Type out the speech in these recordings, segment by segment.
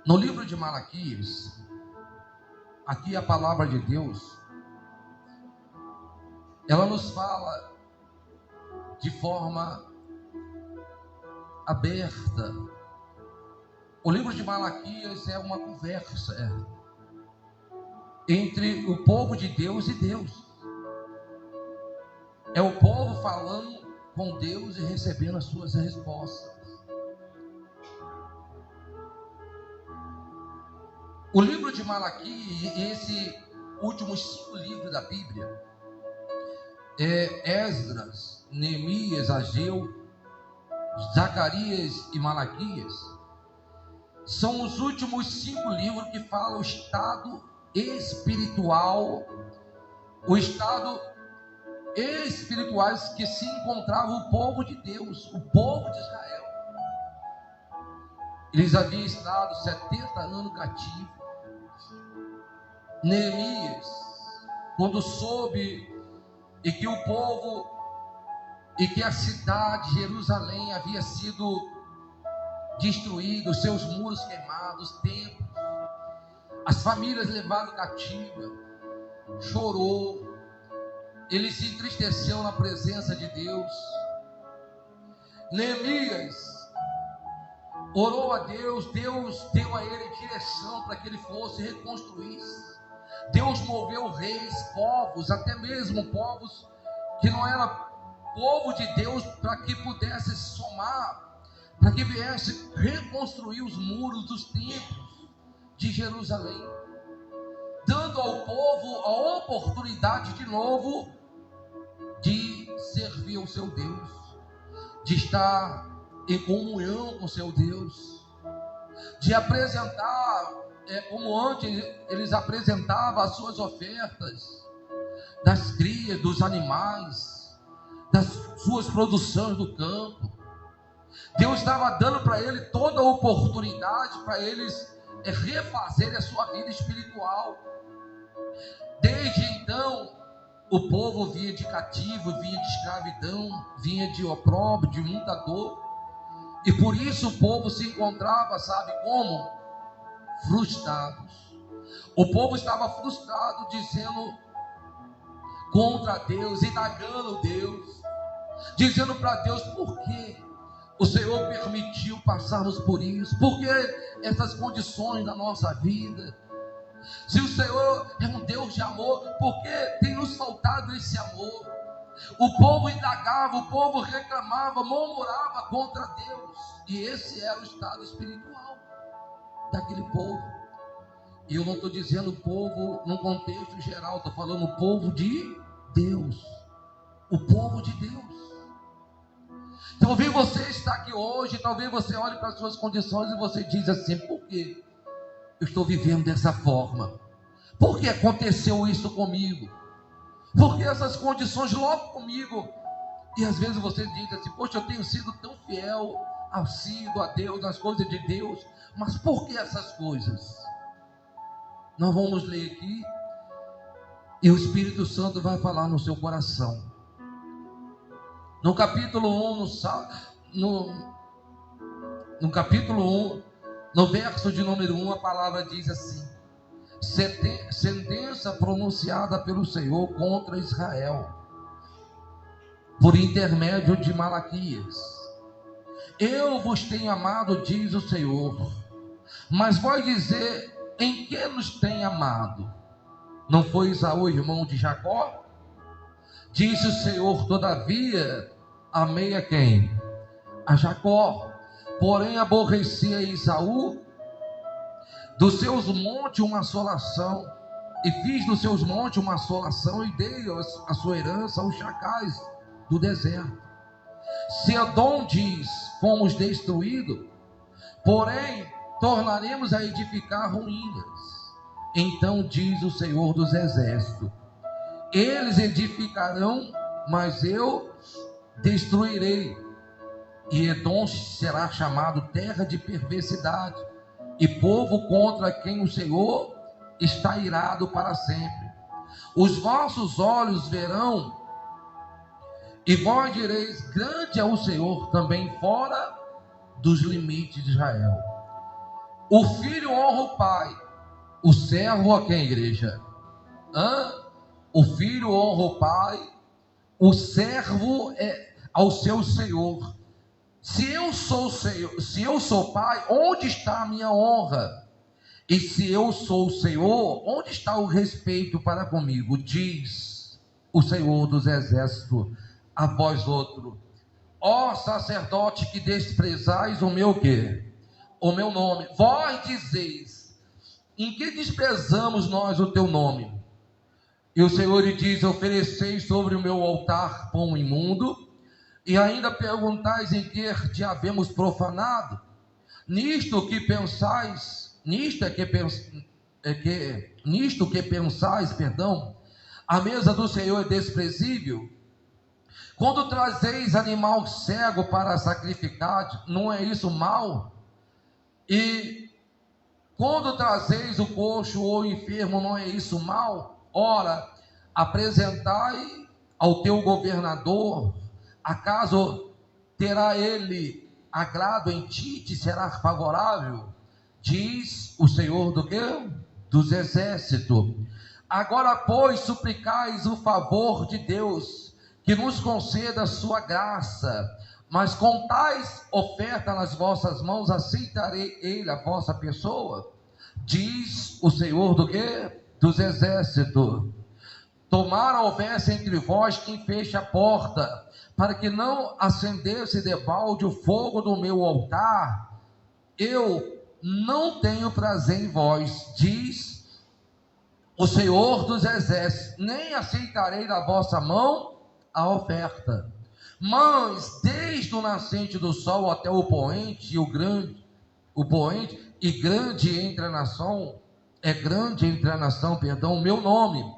No livro de Malaquias, aqui a palavra de Deus, ela nos fala de forma aberta. O livro de Malaquias é uma conversa entre o povo de Deus e Deus. É o povo falando com Deus e recebendo as suas respostas. O livro de Malaquias, esse últimos 5 livros da Bíblia, Esdras, Neemias, Ageu, Zacarias e Malaquias, são os últimos 5 livros que falam o estado espiritual, o estado espiritual que se encontrava o povo de Deus, o povo de Israel. Eles haviam estado 70 anos cativos. Neemias, quando soube e que o povo e que a cidade de Jerusalém havia sido destruída, os seus muros queimados, os templos, as famílias levadas cativas, chorou, ele se entristeceu na presença de Deus. Neemias orou a Deus, Deus deu a ele direção para que ele fosse reconstruir. Deus moveu reis, povos, até mesmo povos que não eram povo de Deus, para que pudesse somar, para que viesse reconstruir os muros dos templos de Jerusalém, dando ao povo a oportunidade de novo de servir ao seu Deus, de estar em comunhão com seu Deus, de apresentar, como antes eles apresentavam as suas ofertas, das crias, dos animais, das suas produções do campo. Deus estava dando para ele toda a oportunidade para eles refazerem a sua vida espiritual. Desde então, o povo vinha de cativo, vinha de escravidão, vinha de opróbrio, de muita dor. E por isso o povo se encontrava, sabe como? Frustrados. O povo estava frustrado, dizendo contra Deus, indagando Deus, dizendo para Deus: por que o Senhor permitiu passarmos por isso? Por que essas condições da nossa vida? Se o Senhor é um Deus de amor, por que tem nos faltado esse amor? O povo indagava, o povo reclamava, murmurava contra Deus. E esse era o estado espiritual daquele povo. E eu não estou dizendo povo num contexto geral, estou falando o povo de Deus. O povo de Deus. Talvez você está aqui hoje, talvez você olhe para as suas condições e você diz assim: por que eu estou vivendo dessa forma? Por que aconteceu isso comigo? Por que essas condições logo comigo? E às vezes você diz assim: poxa, eu tenho sido tão fiel a Deus, nas coisas de Deus, mas por que essas coisas? Nós vamos ler aqui e o Espírito Santo vai falar no seu coração. No capítulo 1, no capítulo 1, no verso de número 1, a palavra diz assim: sentença pronunciada pelo Senhor contra Israel, por intermédio de Malaquias. Eu vos tenho amado, diz o Senhor. Mas vós dizer: em que nos tem amado? Não foi Esaú, irmão de Jacó? Disse o Senhor: todavia amei a quem? A Jacó. Porém aborreci a Esaú, dos seus montes uma assolação, e fiz dos seus montes uma assolação, e dei a sua herança aos chacais do deserto. Se Edom diz: fomos destruídos, porém tornaremos a edificar ruínas. Então diz o Senhor dos exércitos: eles edificarão, mas eu destruirei, e Edom será chamado terra de perversidade, e povo contra quem o Senhor está irado para sempre. Os vossos olhos verão, e vós direis: grande é o Senhor, também fora dos limites de Israel. O filho honra o pai, o servo a quem, igreja? O filho honra o pai, o servo é ao seu senhor. Se eu sou senhor, se eu sou pai, onde está a minha honra? E se eu sou o Senhor, onde está o respeito para comigo? Diz o Senhor dos exércitos a vós outro: ó sacerdote que desprezais o meu quê? O meu nome. Vós dizeis: em que desprezamos nós o teu nome? E o Senhor lhe diz: ofereceis sobre o meu altar pão imundo, e ainda perguntais em que te havemos profanado? Nisto que pensais, nisto que pensais, perdão, a mesa do Senhor é desprezível. Quando trazeis animal cego para sacrificar, não é isso mal? E quando trazeis o coxo ou o enfermo, não é isso mal? Ora, apresentai ao teu governador, acaso terá ele agrado em ti, te será favorável? Diz o Senhor do quê? Dos exércitos. Agora, pois, suplicais o favor de Deus, que nos conceda a sua graça, mas com tais oferta nas vossas mãos, aceitarei ele a vossa pessoa? Diz o Senhor do quê? Dos exércitos. Tomara houvesse entre vós quem feche a porta, para que não acendesse debalde o fogo do meu altar. Eu não tenho prazer em vós, diz o Senhor dos exércitos, nem aceitarei da vossa mão a oferta. Mas desde o nascente do sol até o poente, e grande entre a nação, o meu nome.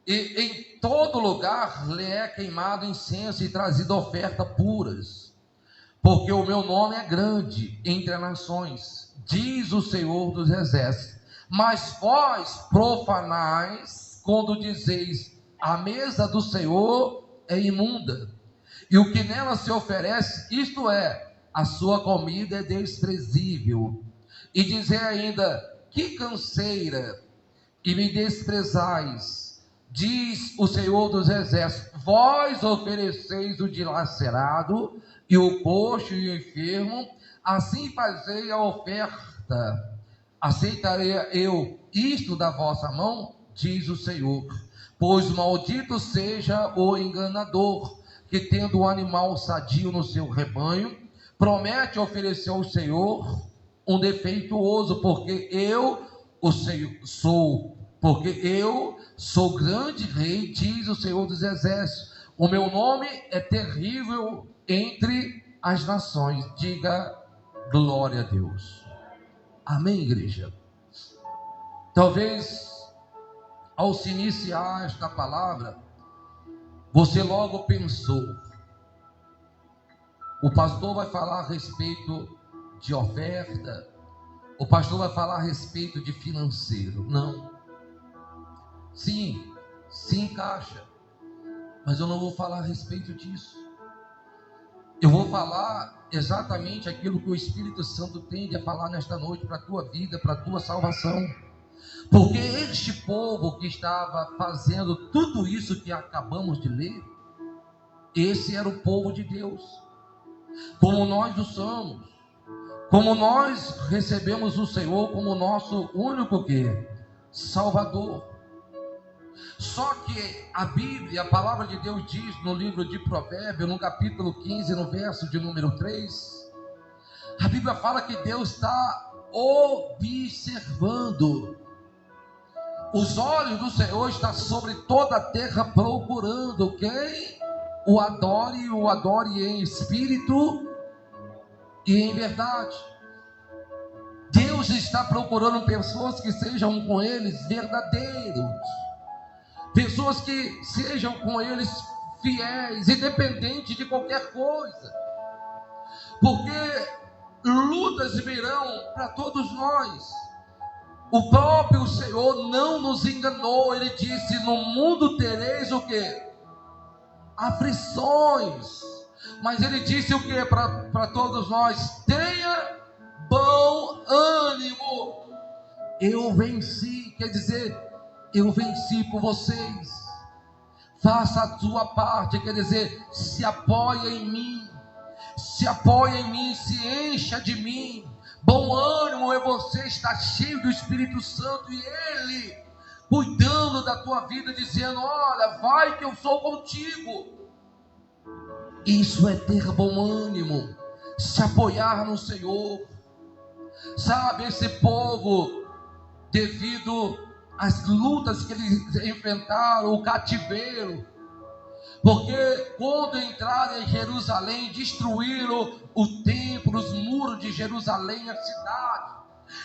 E em todo lugar lhe é queimado incenso e trazido oferta puras, porque o meu nome é grande entre as nações, diz o Senhor dos exércitos. Mas vós profanais, quando dizeis: a mesa do Senhor é imunda, e o que nela se oferece, isto é, a sua comida é desprezível. E dizer ainda: que canseira, e me desprezais, diz o Senhor dos exércitos. Vós ofereceis o dilacerado e o coxo e o enfermo, assim fazei a oferta. Aceitarei eu isto da vossa mão, diz o Senhor. Pois maldito seja o enganador, que tendo um animal sadio no seu rebanho, promete oferecer ao Senhor um defeituoso, porque eu sou grande rei, diz o Senhor dos exércitos. O meu nome é terrível entre as nações. Diga glória a Deus. Amém, igreja? Talvez ao se iniciar esta palavra, você logo pensou: o pastor vai falar a respeito de oferta, o pastor vai falar a respeito de financeiro. Não. Sim, se encaixa, mas eu não vou falar a respeito disso. Eu vou falar exatamente aquilo que o Espírito Santo tende a falar nesta noite para a tua vida, para a tua salvação. Porque este povo que estava fazendo tudo isso que acabamos de ler, esse era o povo de Deus, como nós o somos, como nós recebemos o Senhor como nosso único Salvador. Só que a Bíblia, a palavra de Deus diz no livro de Provérbios, no capítulo 15, no verso de número 3, a Bíblia fala que Deus está observando. Os olhos do Senhor estão sobre toda a terra, procurando quem o adore em espírito e em verdade. Deus está procurando pessoas que sejam com eles verdadeiros, pessoas que sejam com eles fiéis, independente de qualquer coisa, porque lutas virão para todos nós. O próprio Senhor não nos enganou. Ele disse: no mundo tereis o quê? Aflições. Mas ele disse o quê para todos nós? Tenha bom ânimo. Eu venci, quer dizer, eu venci por vocês. Faça a sua parte, quer dizer, se apoia em mim. Se apoia em mim, se encha de mim. Bom ânimo é você estar cheio do Espírito Santo e Ele cuidando da tua vida, dizendo: olha, vai que eu sou contigo. Isso é ter bom ânimo, se apoiar no Senhor. Sabe, esse povo, devido às lutas que eles enfrentaram, o cativeiro, porque quando entraram em Jerusalém, destruíram o templo, os muros de Jerusalém, a cidade,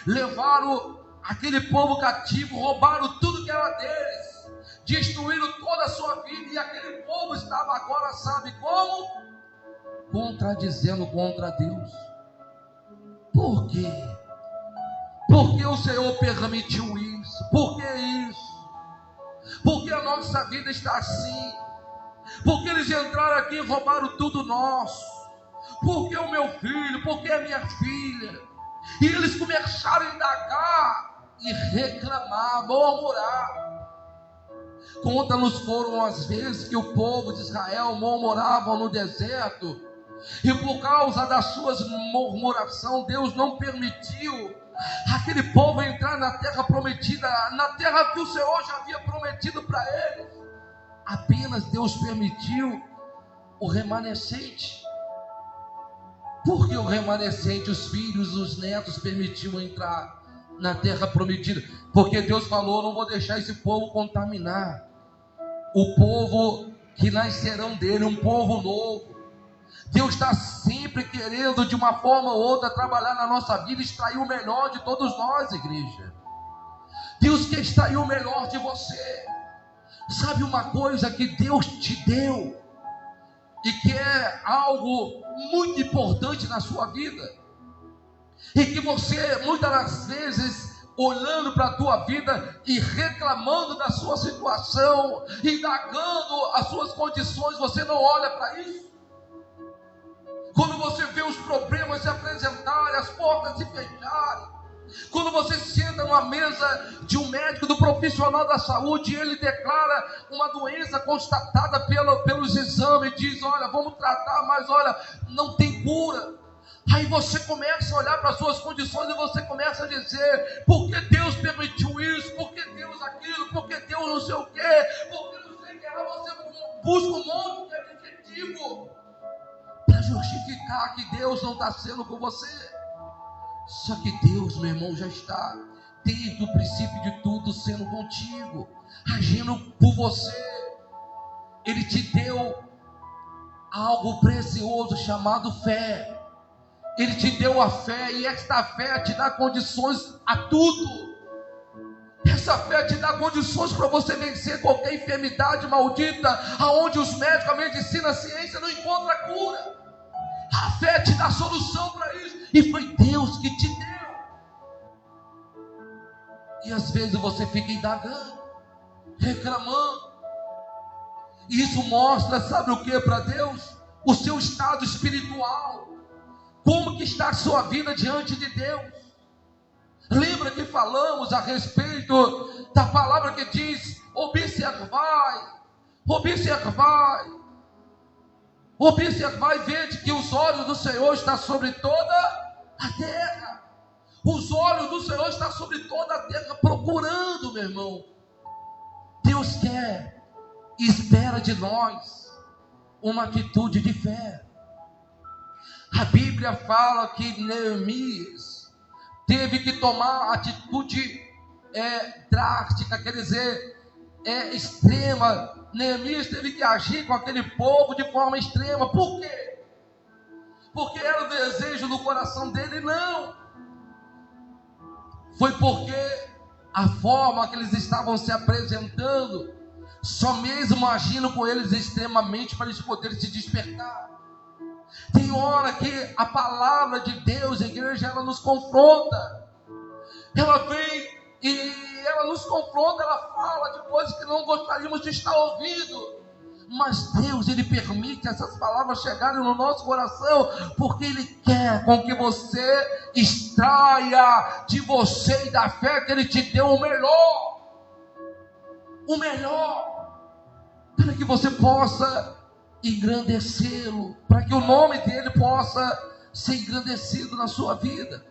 levaram aquele povo cativo, roubaram tudo que era deles, destruíram toda a sua vida, e aquele povo estava agora, sabe como? Contradizendo contra Deus. Por quê? Porque o Senhor permitiu isso? Por que isso? Porque a nossa vida está assim? Porque eles entraram aqui e roubaram tudo nosso? Porque o meu filho? Porque a minha filha? E eles começaram a indagar e reclamar, murmurar. Conta-nos foram as vezes que o povo de Israel murmurava no deserto, e por causa das suas murmurações, Deus não permitiu aquele povo entrar na terra prometida, na terra que o Senhor já havia prometido para eles. Apenas Deus permitiu o remanescente. Por que o remanescente, os filhos, os netos, permitiu entrar na terra prometida? Porque Deus falou: não vou deixar esse povo contaminar o povo que nascerão dele, um povo novo. Deus está sempre querendo, de uma forma ou outra, trabalhar na nossa vida, extrair o melhor de todos nós, igreja. Deus quer extrair o melhor de você. Sabe uma coisa que Deus te deu e que é algo muito importante na sua vida, e que você, muitas das vezes, olhando para a tua vida e reclamando da sua situação, indagando as suas condições, você não olha para isso? Quando você vê os problemas se apresentarem, as portas se fecharem, quando você senta numa mesa de um médico, do profissional da saúde, e ele declara uma doença constatada pelos exames, e diz: olha, vamos tratar, mas olha, não tem cura. Aí você começa a olhar para as suas condições e você começa a dizer: por que Deus permitiu isso? Por que Deus aquilo? Por que Deus não sei o quê? Por que não sei o que? Aí você busca um monte de adjetivo para justificar que Deus não está sendo com você. Só que Deus, meu irmão, já está desde o princípio de tudo sendo contigo, agindo por você. Ele te deu algo precioso chamado fé. Ele te deu a fé, e esta fé te dá condições a tudo. Essa fé te dá condições para você vencer qualquer enfermidade maldita, aonde os médicos, a medicina, a ciência não encontra cura. A fé te dá solução para isso, e foi Deus que te deu. E às vezes você fica indagando, reclamando. E isso mostra, sabe o que para Deus? O seu estado espiritual. Como que está a sua vida diante de Deus? Lembra que falamos a respeito da palavra que diz: observai, observai, observai, vede que os olhos do Senhor estão sobre toda a terra. Os olhos do Senhor estão sobre toda a terra, procurando, meu irmão. Deus quer e espera de nós uma atitude de fé. A Bíblia fala que Neemias teve que tomar atitude drástica, quer dizer, extrema. Neemias teve que agir com aquele povo de forma extrema. Por quê? Porque era o desejo do coração dele? Não. Foi porque a forma que eles estavam se apresentando, só mesmo agindo com eles extremamente, para eles poderem se despertar. Tem hora que a palavra de Deus, a igreja, ela nos confronta. Ela vem e ela nos confronta, ela fala de coisas que não gostaríamos de estar ouvindo. Mas Deus, Ele permite essas palavras chegarem no nosso coração, porque Ele quer com que você extraia de você e da fé que Ele te deu o melhor. O melhor. Para que você possa engrandecê-lo, para que o nome dele possa ser engrandecido na sua vida.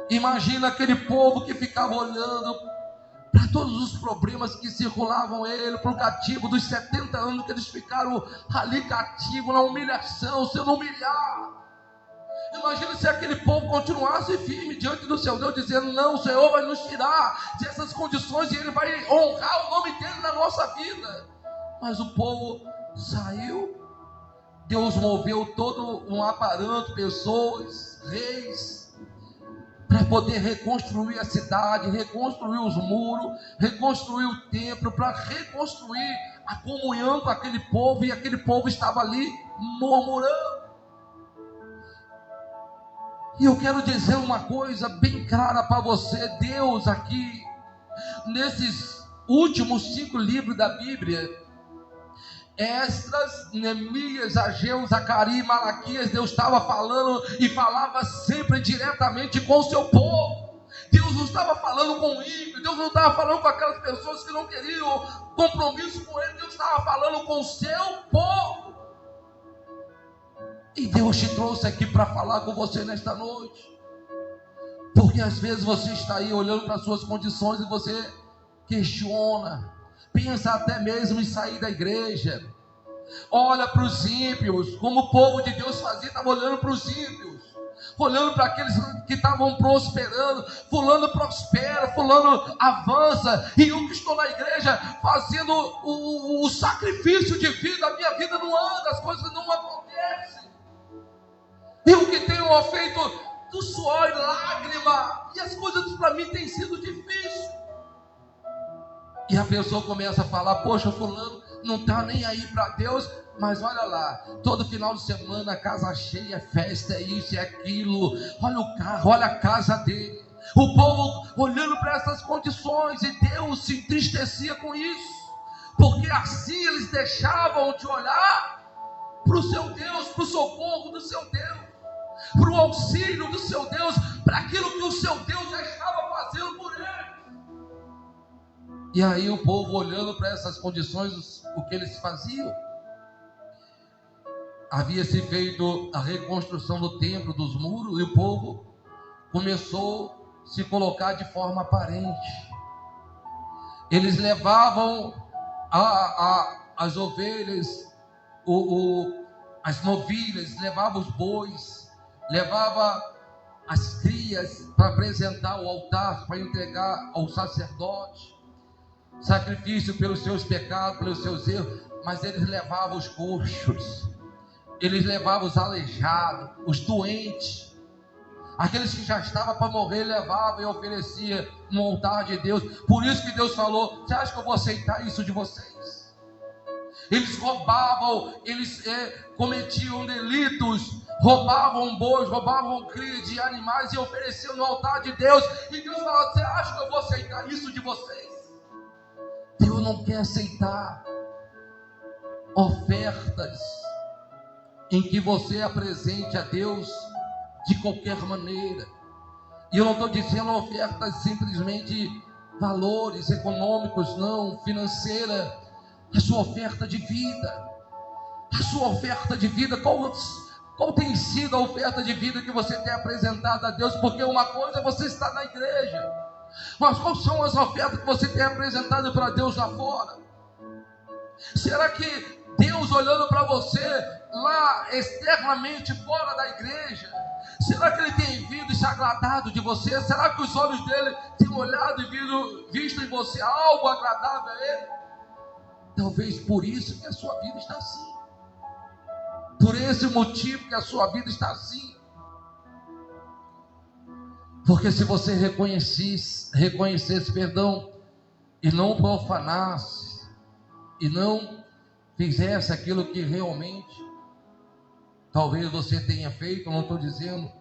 Imagina aquele povo que ficava olhando para todos os problemas que circulavam ele, para o cativo dos 70 anos que eles ficaram ali cativos, na humilhação, sendo humilhados. Imagina se aquele povo continuasse firme diante do seu Deus, dizendo: não, o Senhor vai nos tirar dessas condições e Ele vai honrar o nome dEle na nossa vida. Mas o povo saiu, Deus moveu todo um aparato, pessoas, reis, para poder reconstruir a cidade, reconstruir os muros, reconstruir o templo, para reconstruir a comunhão com aquele povo, e aquele povo estava ali murmurando. E eu quero dizer uma coisa bem clara para você: Deus aqui, nesses últimos 5 livros da Bíblia, Esdras, Neemias, Ageu, Zacarias, Malaquias, Deus estava falando e falava sempre diretamente com o seu povo. Deus não estava falando com o ímpio, Deus não estava falando com aquelas pessoas que não queriam compromisso com Ele, Deus estava falando com o seu povo. E Deus te trouxe aqui para falar com você nesta noite, porque às vezes você está aí olhando para as suas condições e você questiona, pensa até mesmo em sair da igreja, olha para os ímpios, como o povo de Deus fazia, estava olhando para os ímpios, olhando para aqueles que estavam prosperando. Fulano prospera, fulano avança, e eu que estou na igreja fazendo o sacrifício de vida, a minha vida não anda, as coisas não acontecem. Eu que tenho feito do suor e lágrima, e as coisas para mim têm sido difíceis. E a pessoa começa a falar: poxa, fulano não está nem aí para Deus, mas olha lá, todo final de semana, casa cheia, festa, é isso, é aquilo, olha o carro, olha a casa dele. O povo olhando para essas condições, e Deus se entristecia com isso, porque assim eles deixavam de olhar para o seu Deus, para o socorro do seu Deus, para o auxílio do seu Deus, para aquilo que o seu Deus já estava fazendo por ele. E aí o povo olhando para essas condições, o que eles faziam? Havia se feito a reconstrução do templo, dos muros, e o povo começou a se colocar de forma aparente. Eles levavam as ovelhas, as novilhas, levavam os bois, levava as crias para apresentar o altar, para entregar ao sacerdote, sacrifício pelos seus pecados, pelos seus erros. Mas eles levavam os coxos, eles levavam os aleijados, os doentes, aqueles que já estavam para morrer, levavam e ofereciam no altar de Deus. Por isso que Deus falou: você acha que eu vou aceitar isso de vocês? Eles roubavam, eles cometiam delitos, roubavam bois, roubavam cria de animais e ofereciam no altar de Deus. E Deus falou: você acha que eu vou aceitar isso de vocês? Deus não quer aceitar ofertas em que você apresente a Deus de qualquer maneira. E eu não estou dizendo ofertas simplesmente valores econômicos, não, financeira. A sua oferta de vida, a sua oferta de vida, qual tem sido a oferta de vida que você tem apresentado a Deus? Porque uma coisa é você estar na igreja, mas quais são as ofertas que você tem apresentado para Deus lá fora? Será que Deus, olhando para você lá externamente fora da igreja, será que Ele tem vindo e se agradado de você? Será que os olhos dele têm olhado e visto em você algo agradável a Ele? Talvez por isso que a sua vida está assim, por esse motivo que a sua vida está assim. Porque se você reconhecesse, e não profanasse, e não fizesse aquilo que realmente talvez você tenha feito, eu não estou dizendo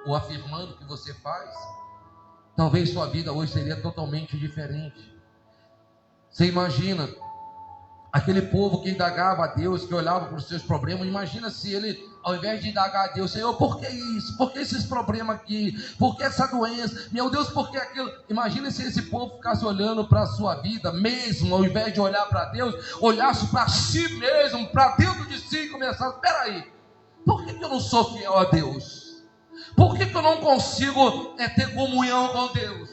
ou afirmando que você faz, talvez sua vida hoje seria totalmente diferente. Você imagina Aquele povo que indagava a Deus, que olhava para os seus problemas, imagina se ele, ao invés de indagar a Deus, Senhor, por que isso? Por que esses problemas aqui? Por que essa doença? Meu Deus, por que aquilo? Imagina se esse povo ficasse olhando para a sua vida mesmo, ao invés de olhar para Deus, olhasse para si mesmo, para dentro de si e começasse, espera aí, por que eu não sou fiel a Deus? Por que eu não consigo ter comunhão com Deus?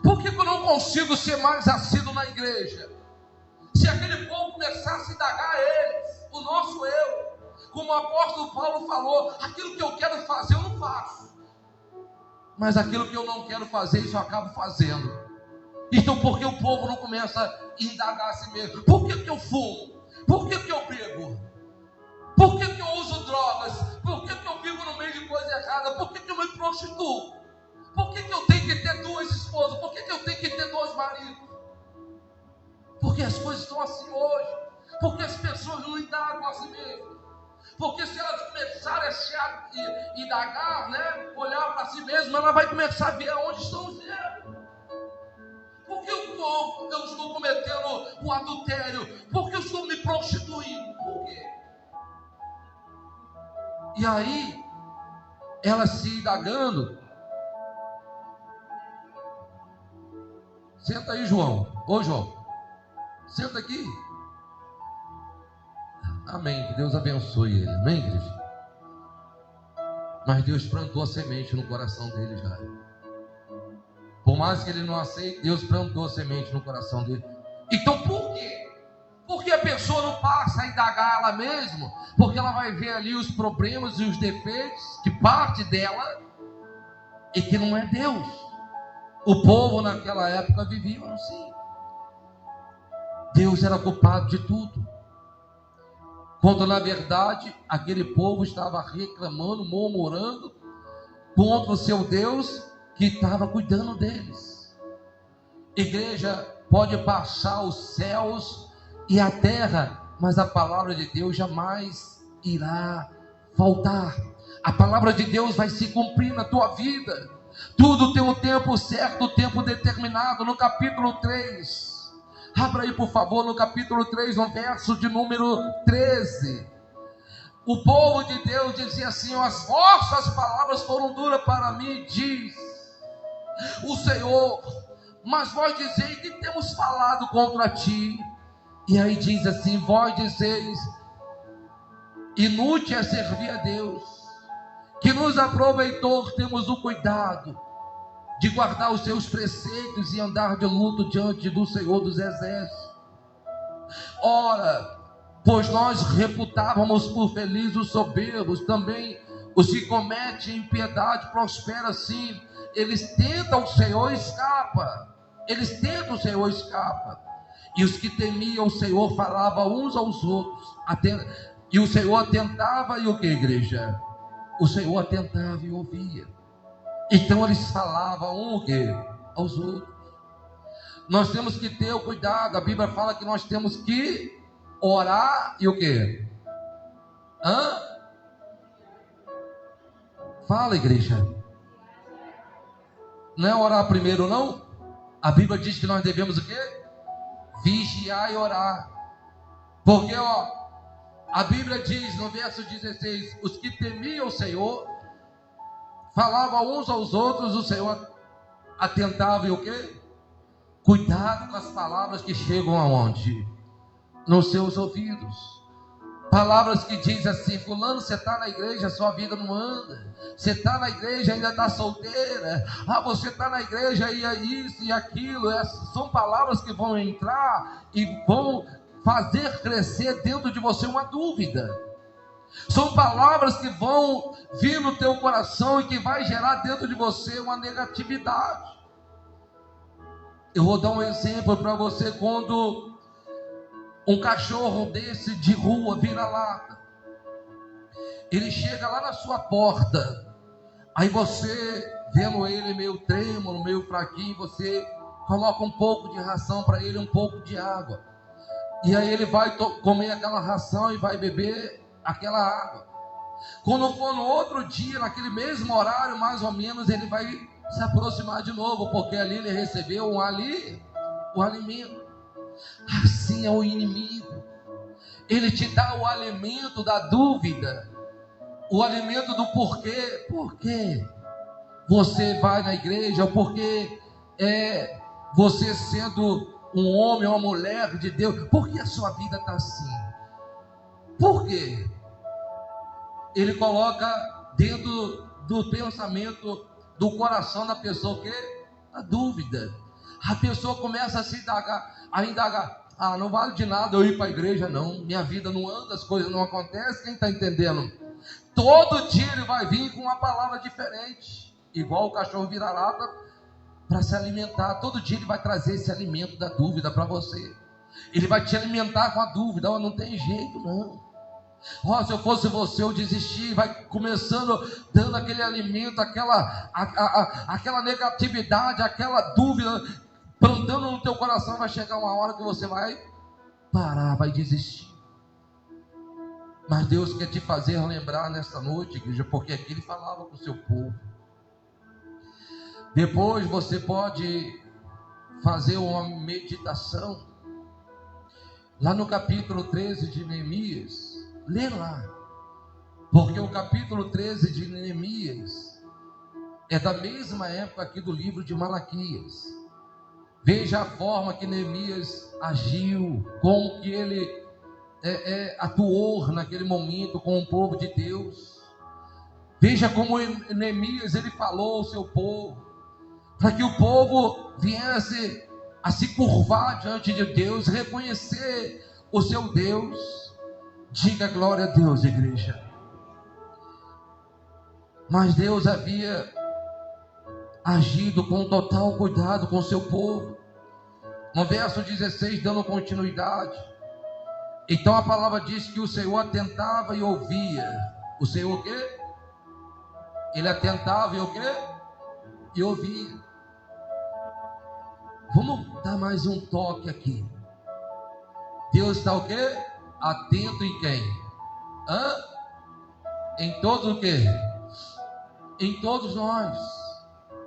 Por que eu não consigo ser mais assíduo na igreja? Se aquele povo começasse a indagar a eles, o nosso eu, como o apóstolo Paulo falou, aquilo que eu quero fazer eu não faço, mas aquilo que eu não quero fazer, isso eu acabo fazendo. Então por que o povo não começa a indagar a si mesmo? Por que eu fumo? Por que eu bebo? Por que eu uso drogas? Por que eu vivo no meio de coisa errada? Por que eu me prostituo? Por que eu tenho que ter 2 esposas? Por que eu tenho que ter 2 maridos? Porque as coisas estão assim hoje. Porque as pessoas não indagam a si mesmas. Porque se elas começarem a se indagar, né, olhar para si mesmas, ela vai começar a ver onde estão os erros. Por que eu estou cometendo o adultério? Por que eu estou me prostituindo? Por quê? E aí, ela se indagando. Senta aí, João. Ô, João. Senta aqui. Amém. Que Deus abençoe ele. Amém, igreja? Mas Deus plantou a semente no coração dele já. Por mais que ele não aceite, Deus plantou a semente no coração dele. Então por quê? Porque a pessoa não passa a indagar ela mesma, porque ela vai ver ali os problemas e os defeitos que parte dela e que não é Deus. O povo naquela época vivia assim. Deus era culpado de tudo, quando na verdade aquele povo estava reclamando, murmurando contra o seu Deus que estava cuidando deles. Igreja, pode passar os céus e a terra, mas a palavra de Deus jamais irá faltar. A palavra de Deus vai se cumprir na tua vida. Tudo tem um tempo certo, um tempo determinado. No capítulo 3, abra aí por favor, no capítulo 3, no verso de número 13. O povo de Deus dizia assim: as vossas palavras foram duras para mim, diz o Senhor, mas vós dizeis que temos falado contra ti. E aí diz assim: vós dizeis, inútil é servir a Deus, que nos aproveitou temos o cuidado de guardar os seus preceitos e andar de luto diante do Senhor dos Exércitos. Ora, pois nós reputávamos por felizes os soberbos, também os que cometem impiedade prosperam assim. Eles tentam o Senhor e escapa. Eles tentam o Senhor e escapa. E os que temiam o Senhor falavam uns aos outros. E o Senhor atentava e o que, igreja? O Senhor atentava e ouvia. Então eles falavam um o que? Aos outros. Nós temos que ter o cuidado. A Bíblia fala que nós temos que orar e o que? Fala, igreja. Não é orar primeiro, não? A Bíblia diz que nós devemos o quê? Vigiar e orar. Porque, a Bíblia diz no verso 16: os que temiam o Senhor falavam uns aos outros, o Senhor atentava e o quê? Cuidado com as palavras que chegam aonde? Nos seus ouvidos. Palavras que dizem assim: fulano, você está na igreja, sua vida não anda. Você está na igreja, ainda está solteira. Você está na igreja e é isso e aquilo. São palavras que vão entrar e vão fazer crescer dentro de você uma dúvida. São palavras que vão vir no teu coração e que vai gerar dentro de você uma negatividade. Eu vou dar um exemplo para você. Quando um cachorro desse de rua, vira-lata, ele chega lá na sua porta, aí você, vendo ele meio trêmulo, meio fraquinho, você coloca um pouco de ração para ele, um pouco de água, e aí ele vai comer aquela ração e vai beber aquela água. Quando for no outro dia, naquele mesmo horário, mais ou menos, ele vai se aproximar de novo, porque ali ele recebeu o alimento. Assim é o inimigo. Ele te dá o alimento da dúvida, o alimento do porquê. Por quê você vai na igreja? Ou porque você sendo um homem ou uma mulher de Deus, por que a sua vida está assim? Por quê? Ele coloca dentro do pensamento, do coração da pessoa, o quê? A dúvida. A pessoa começa a se indagar. Não vale de nada eu ir para a igreja, não. Minha vida não anda, as coisas não acontecem. Quem está entendendo? Todo dia ele vai vir com uma palavra diferente, igual o cachorro vira-lata para se alimentar. Todo dia ele vai trazer esse alimento da dúvida para você. Ele vai te alimentar com a dúvida. Não tem jeito, não. Se eu fosse você, eu desistir. Vai começando dando aquele alimento, aquela negatividade, aquela dúvida plantando no teu coração. Vai chegar uma hora que você vai parar, vai desistir. Mas Deus quer te fazer lembrar nesta noite, igreja, porque aqui ele falava com o seu povo. Depois você pode fazer uma meditação lá no capítulo 13 de Neemias. Lê lá, porque o capítulo 13 de Neemias é da mesma época aqui do livro de Malaquias. Veja a forma que Neemias agiu, como que ele atuou naquele momento com o povo de Deus. Veja como Neemias ele falou ao seu povo, para que o povo viesse a se curvar diante de Deus, reconhecer o seu Deus. Diga glória a Deus, igreja. Mas Deus havia agido com total cuidado com o seu povo. No verso 16, dando continuidade. Então a palavra diz que o Senhor atentava e ouvia. O Senhor o quê? Ele atentava e o quê? E ouvia. Vamos dar mais um toque aqui. Deus está o quê? Atento em quem? Em todos o quê? Em todos nós.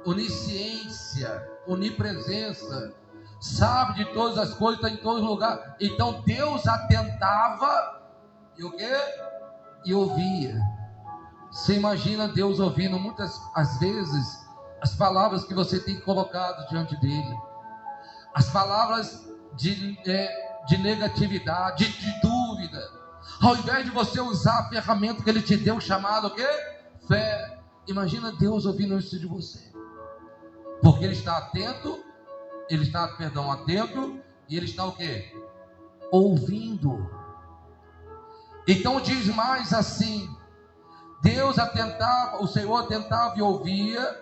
Onisciência, onipresença, sabe de todas as coisas, está em todos os lugares. Então Deus atentava e o quê? E ouvia. Você imagina Deus ouvindo muitas as vezes as palavras que você tem colocado diante dele, as palavras de negatividade, de dúvida. Ao invés de você usar a ferramenta que ele te deu, chamado o quê? Fé. Imagina Deus ouvindo isso de você, porque ele está atento. Ele está, atento, e ele está o quê? Ouvindo. Então diz mais assim: Deus atentava, o Senhor atentava e ouvia,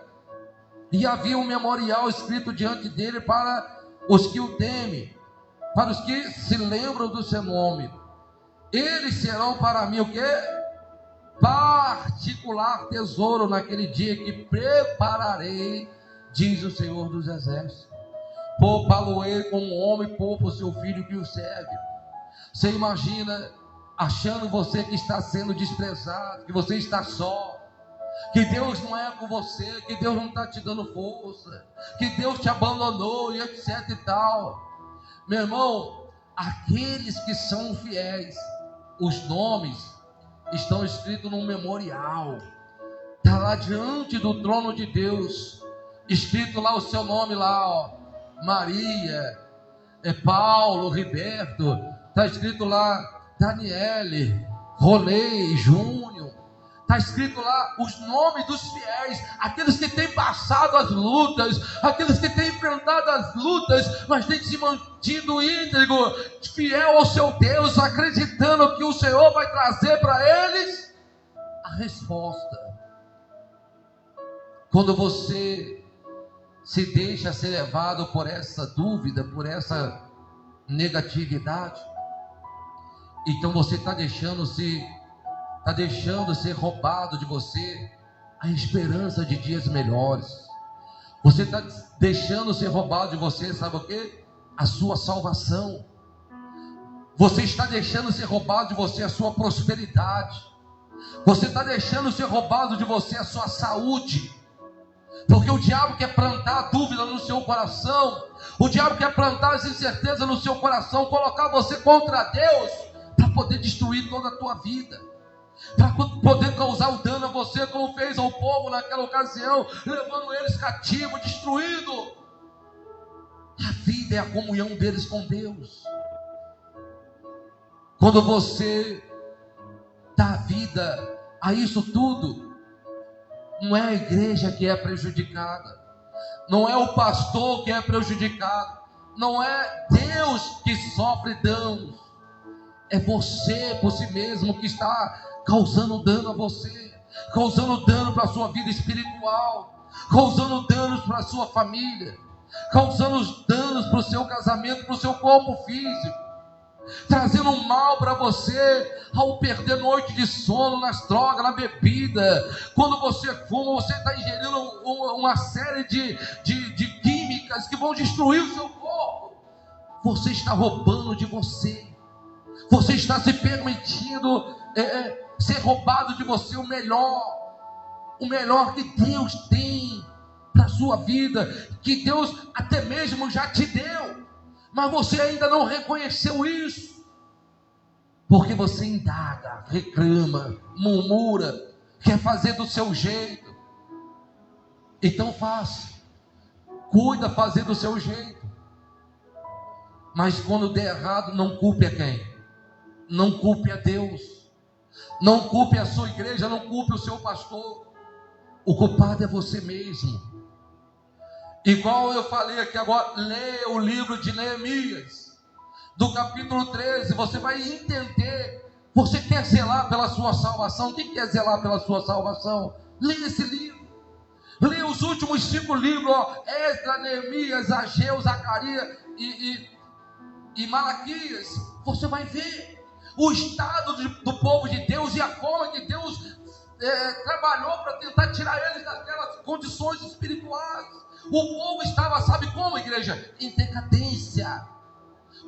e havia um memorial escrito diante dele para os que o temem, para os que se lembram do seu nome. Eles serão para mim o quê? Particular tesouro naquele dia que prepararei, diz o Senhor dos Exércitos. Poupá-lo-ei como homem poupa o seu filho que o serve. Você imagina achando você que está sendo desprezado, que você está só, que Deus não é com você, que Deus não está te dando força, que Deus te abandonou e etc e tal. Meu irmão, aqueles que são fiéis, os nomes estão escritos num memorial, está lá diante do trono de Deus, escrito lá o seu nome lá, ó. Maria, Paulo, Riberto, está escrito lá Daniele, Rolei, Júnior, está escrito lá os nomes dos fiéis, aqueles que têm passado as lutas, aqueles que têm enfrentado as lutas, mas têm se mantido íntegro, fiel ao seu Deus, acreditando que o Senhor vai trazer para eles a resposta. Quando você se deixa ser levado por essa dúvida, por essa negatividade, então você está deixando ser roubado de você a esperança de dias melhores. Você está deixando ser roubado de você, sabe o quê? A sua salvação. Você está deixando ser roubado de você a sua prosperidade. Você está deixando ser roubado de você a sua saúde. Porque o diabo quer plantar dúvida no seu coração, o diabo quer plantar as incertezas no seu coração, colocar você contra Deus, para poder destruir toda a tua vida, para poder causar o dano a você, como fez ao povo naquela ocasião, levando eles cativos, destruído. A vida é a comunhão deles com Deus. Quando você dá vida a isso tudo, não é a igreja que é prejudicada, não é o pastor que é prejudicado, não é Deus que sofre danos, é você por si mesmo que está causando dano a você, causando dano para a sua vida espiritual, causando danos para a sua família, causando danos para o seu casamento, para o seu corpo físico, trazendo mal para você ao perder noite de sono nas drogas, na bebida. Quando você fuma, você está ingerindo uma série de químicas que vão destruir o seu corpo. Você está roubando de você, você está se permitindo ser roubado de você o melhor que Deus tem para a sua vida, que Deus até mesmo já te deu, mas você ainda não reconheceu isso, porque você indaga, reclama, murmura, quer fazer do seu jeito. Então faça, cuida, fazer do seu jeito, mas quando der errado, não culpe a quem? Não culpe a Deus, não culpe a sua igreja, não culpe o seu pastor. O culpado é você mesmo. Igual eu falei aqui agora, leia o livro de Neemias, do capítulo 13, você vai entender. Você quer zelar pela sua salvação? Quem quer zelar pela sua salvação? Leia esse livro, leia os últimos 5 livros, Esdras, Neemias, Ageu, Zacarias e Malaquias. Você vai ver o estado do povo de Deus e a forma que Deus trabalhou para tentar tirar eles daquelas condições espirituais. O povo estava, sabe como, igreja? Em decadência.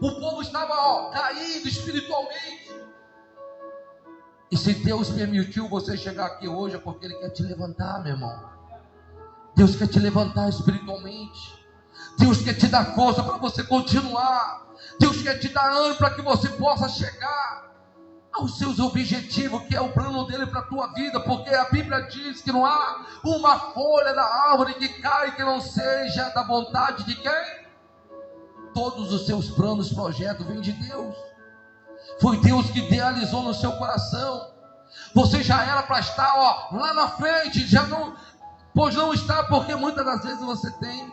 O povo estava caído espiritualmente. E se Deus permitiu você chegar aqui hoje, é porque Ele quer te levantar, meu irmão. Deus quer te levantar espiritualmente. Deus quer te dar força para você continuar. Deus quer te dar ânimo para que você possa chegar aos seus objetivos, que é o plano dele para a tua vida, porque a Bíblia diz que não há uma folha da árvore que cai que não seja da vontade de quem? Todos os seus planos, projetos vêm de Deus. Foi Deus que idealizou no seu coração. Você já era para estar lá na frente, já não, pois não está, porque muitas das vezes você tem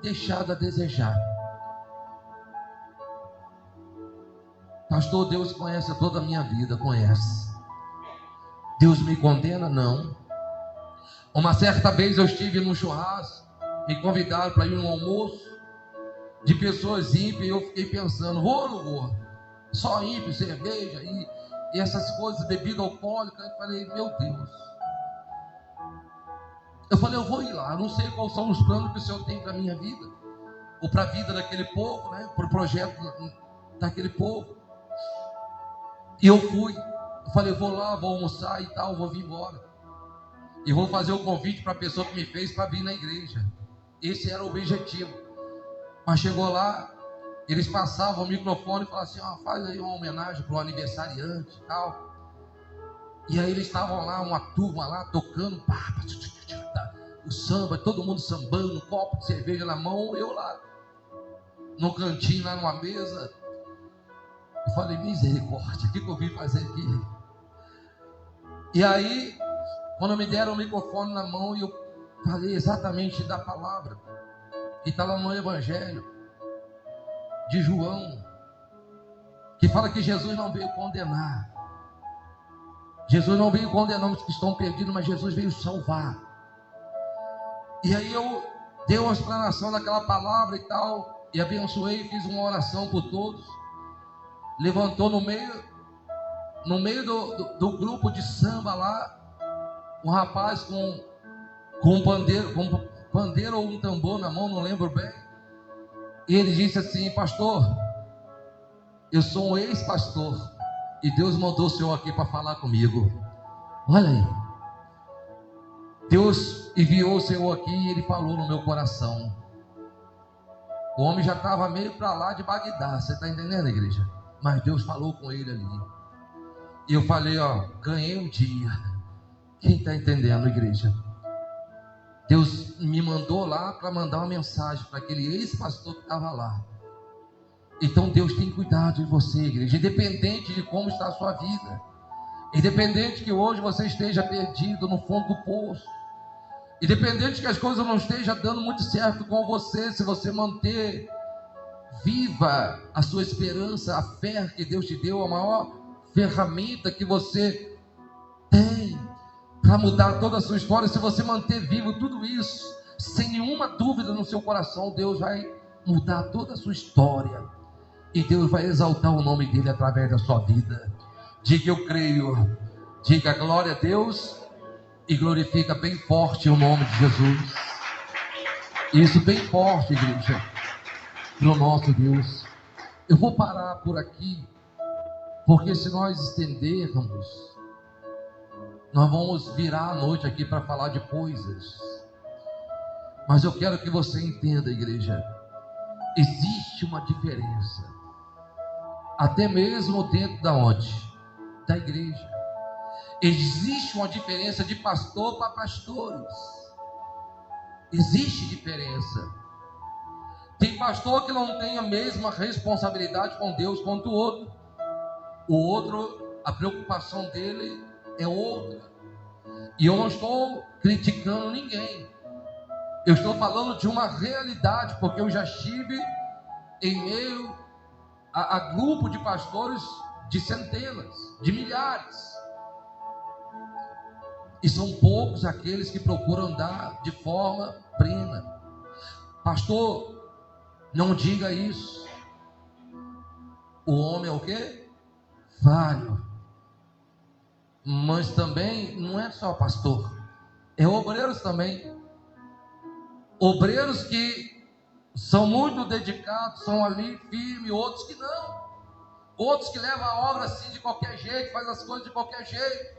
deixado a desejar. Pastor, Deus conhece toda a minha vida, conhece. Deus me condena? Não. Uma certa vez eu estive num churrasco, me convidaram para ir num almoço de pessoas ímpias, e eu fiquei pensando, vou ou não vou? Só ímpio, cerveja e essas coisas, bebida alcoólica. Eu falei, meu Deus. Eu falei, eu vou ir lá, eu não sei quais são os planos que o Senhor tem para a minha vida, ou para a vida daquele povo, né? Para o projeto daquele povo. E eu fui, eu falei, vou lá, vou almoçar e tal, vou vir embora. E vou fazer o convite para a pessoa que me fez para vir na igreja. Esse era o objetivo. Mas chegou lá, eles passavam o microfone e falavam assim, faz aí uma homenagem para o aniversariante e tal. E aí eles estavam lá, uma turma lá, tocando, o samba, todo mundo sambando, um copo de cerveja na mão, eu lá, no cantinho, lá numa mesa. Eu falei, misericórdia, o que eu vim fazer aqui? E aí, quando me deram o microfone na mão, eu falei exatamente da palavra que está lá no Evangelho de João, que fala que Jesus não veio condenar. Jesus não veio condenar os que estão perdidos, mas Jesus veio salvar. E aí eu dei uma explanação daquela palavra e tal, e abençoei, fiz uma oração por todos. Levantou no meio do grupo de samba lá, um rapaz com um pandeiro ou um tambor na mão, não lembro bem. E ele disse assim, pastor, eu sou um ex-pastor e Deus mandou o senhor aqui para falar comigo. Olha aí. Deus enviou o Senhor aqui e Ele falou no meu coração. O homem já estava meio para lá de Bagdá, você está entendendo, igreja? Mas Deus falou com ele ali. E eu falei, ganhei um dia. Quem está entendendo, igreja? Deus me mandou lá para mandar uma mensagem para aquele ex-pastor que estava lá. Então Deus tem cuidado de você, igreja, independente de como está a sua vida, independente que hoje você esteja perdido no fundo do poço, independente que as coisas não estejam dando muito certo com você, se você manter viva a sua esperança, a fé que Deus te deu, a maior ferramenta que você tem para mudar toda a sua história, se você manter vivo tudo isso, sem nenhuma dúvida no seu coração, Deus vai mudar toda a sua história, e Deus vai exaltar o nome dele através da sua vida. Diga eu creio, diga glória a Deus, e glorifica bem forte o nome de Jesus. Isso bem forte, igreja, no nosso Deus. Eu vou parar por aqui, porque se nós estendermos, nós vamos virar a noite aqui para falar de coisas. Mas eu quero que você entenda, igreja, existe uma diferença, até mesmo dentro da onde? Da igreja. Existe uma diferença de pastor para pastores. Existe diferença. Tem pastor que não tem a mesma responsabilidade com Deus quanto o outro. O outro, a preocupação dele é outra. E eu não estou criticando ninguém. Eu estou falando de uma realidade, porque eu já estive em meio a grupo de pastores de centenas, de milhares. E são poucos aqueles que procuram andar de forma plena. Pastor, não diga isso. O homem é o quê? Falho. Mas também não é só pastor, é obreiros também. Obreiros que são muito dedicados, são ali firmes, outros que não. Outros que levam a obra assim de qualquer jeito, faz as coisas de qualquer jeito.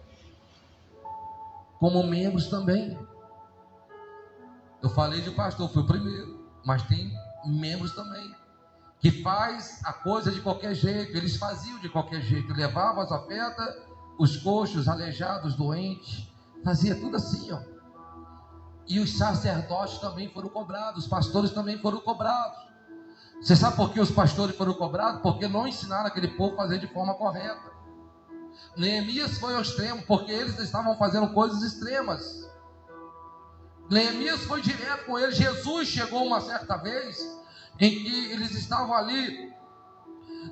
Como membros também. Eu falei de pastor, fui o primeiro, mas tem membros também que faz a coisa de qualquer jeito. Eles faziam de qualquer jeito, levavam as ofertas, os coxos, aleijados, doentes, fazia tudo assim, ó. E os sacerdotes também foram cobrados, os pastores também foram cobrados. Você sabe por que os pastores foram cobrados? Porque não ensinaram aquele povo a fazer de forma correta. Neemias foi ao extremo, porque eles estavam fazendo coisas extremas. Neemias foi direto com eles. Jesus chegou uma certa vez em que eles estavam ali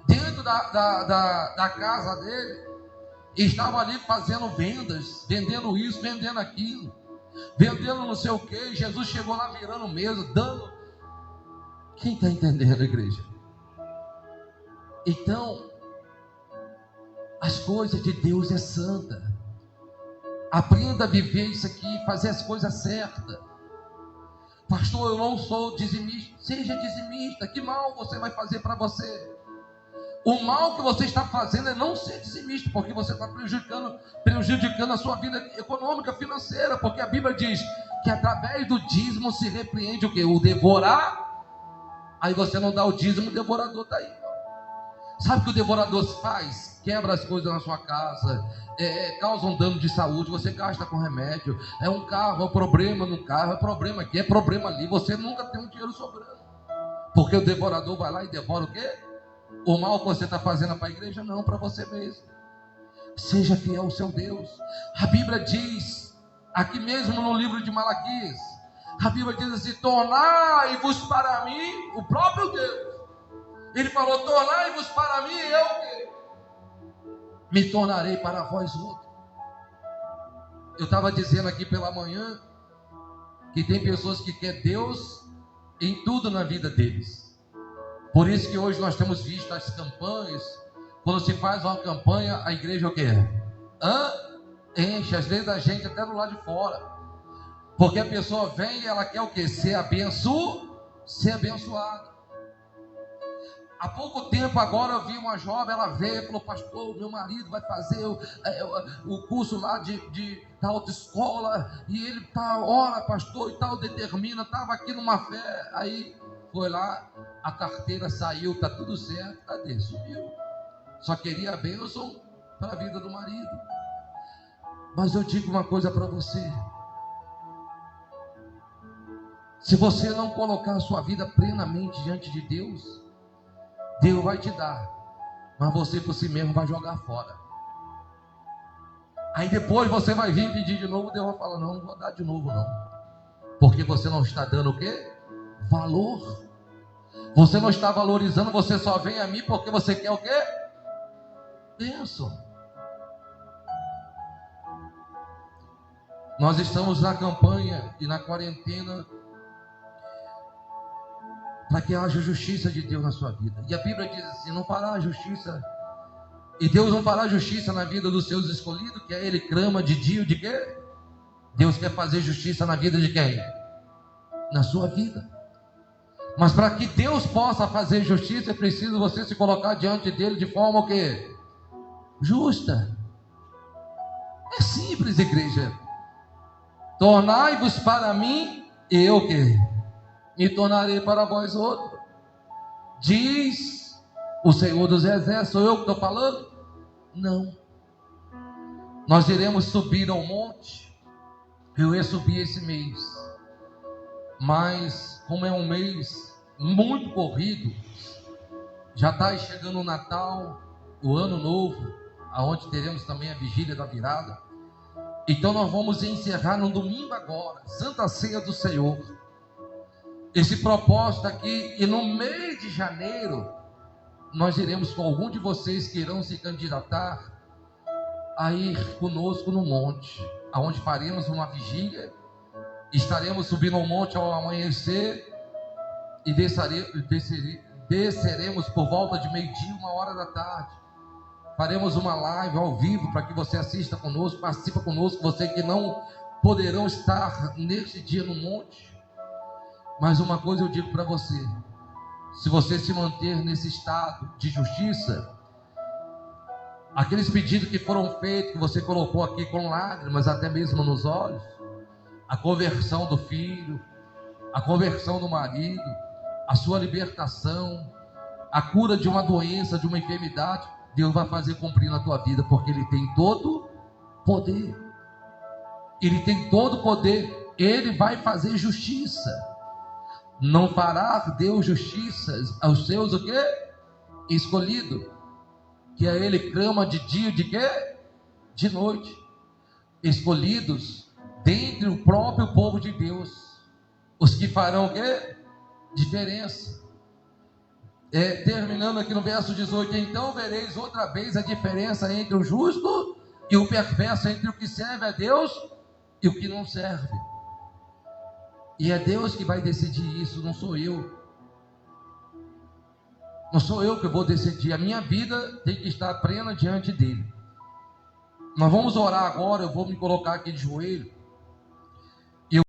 dentro da casa dele, e estavam ali fazendo vendas, vendendo isso, vendendo aquilo, vendendo não sei o que. Jesus chegou lá virando mesa, dando. Quem está entendendo, igreja? Então, as coisas de Deus é santa. Aprenda a viver isso aqui, fazer as coisas certas. Pastor, eu não sou dizimista. Seja dizimista. Que mal você vai fazer para você? O mal que você está fazendo é não ser dizimista, porque você está prejudicando a sua vida econômica, financeira, porque a Bíblia diz que através do dízimo se repreende o quê? O devorar. Aí você não dá o dízimo, o devorador está aí. Sabe o que o devorador faz? Quebra as coisas na sua casa, causa um dano de saúde, você gasta com remédio. É um carro, é um problema no carro, é problema aqui, é problema ali. Você nunca tem um dinheiro sobrando, porque o devorador vai lá e devora o quê? O mal que você está fazendo para a igreja? Não, para você mesmo. Seja fiel ao seu Deus. A Bíblia diz, aqui mesmo no livro de Malaquias, a Bíblia diz assim: tornai-vos para mim, o próprio Deus. Ele falou: tornai-vos para mim, eu que me tornarei para vós outro. Eu estava dizendo aqui pela manhã que tem pessoas que querem Deus em tudo na vida deles. Por isso que hoje nós temos visto as campanhas. Quando se faz uma campanha, a igreja o quê? Enche, às vezes a gente até do lado de fora. Porque a pessoa vem e ela quer o quê? Ser abençoada. Há pouco tempo agora eu vi uma jovem, ela veio e falou: pastor, meu marido vai fazer o curso lá da autoescola, e ele tá, ora pastor e tal, determina, estava aqui numa fé, aí foi lá, a carteira saiu, está tudo certo, cadê? Sumiu. Só queria a bênção para a vida do marido. Mas eu digo uma coisa para você: se você não colocar a sua vida plenamente diante de Deus, Deus vai te dar, mas você por si mesmo vai jogar fora. Aí depois você vai vir pedir de novo, Deus vai falar: não vou dar de novo não, porque você não está dando o quê? Valor. Você não está valorizando, você só vem a mim porque você quer o quê? Bênção. Nós estamos na campanha e na quarentena para que haja justiça de Deus na sua vida. E a Bíblia diz assim: não fará justiça, e Deus não fará justiça na vida dos seus escolhidos, que é Ele clama de dia, de quê? Deus quer fazer justiça na vida de quem? Na sua vida. Mas para que Deus possa fazer justiça, é preciso você se colocar diante dele de forma o quê? Justa. É simples, igreja. Tornai-vos para mim, e eu o quê? Me tornarei para vós outro. Diz o Senhor dos Exércitos. Sou eu que estou falando? Não. Nós iremos subir ao monte. Eu ia subir esse mês, mas como é um mês muito corrido, já está chegando o Natal, o Ano Novo, aonde teremos também a vigília da virada. Então nós vamos encerrar no domingo agora, Santa Ceia do Senhor, esse propósito aqui, e no mês de janeiro nós iremos com algum de vocês que irão se candidatar a ir conosco no monte, aonde faremos uma vigília. Estaremos subindo ao monte ao amanhecer e desceremos por volta de meio-dia, 1h da tarde. Faremos uma live ao vivo para que você assista conosco, participe conosco, você que não poderão estar nesse dia no monte. Mas uma coisa eu digo para você: se você se manter nesse estado de justiça, aqueles pedidos que foram feitos, que você colocou aqui com lágrimas, até mesmo nos olhos, a conversão do filho, a conversão do marido, a sua libertação, a cura de uma doença, de uma enfermidade, Deus vai fazer cumprir na tua vida, porque Ele tem todo poder. Ele tem todo poder. Ele vai fazer justiça. Não fará Deus justiça aos seus o quê? Escolhido, que a Ele clama de dia, de quê? De noite. Escolhidos dentre o próprio povo de Deus, os que farão o quê? Diferença. Terminando aqui no verso 18: então vereis outra vez a diferença entre o justo e o perverso, entre o que serve a Deus e o que não serve. E é Deus que vai decidir isso, não sou eu. Não sou eu que vou decidir. A minha vida tem que estar plena diante dele. Nós vamos orar agora. Eu vou me colocar aqui de joelho.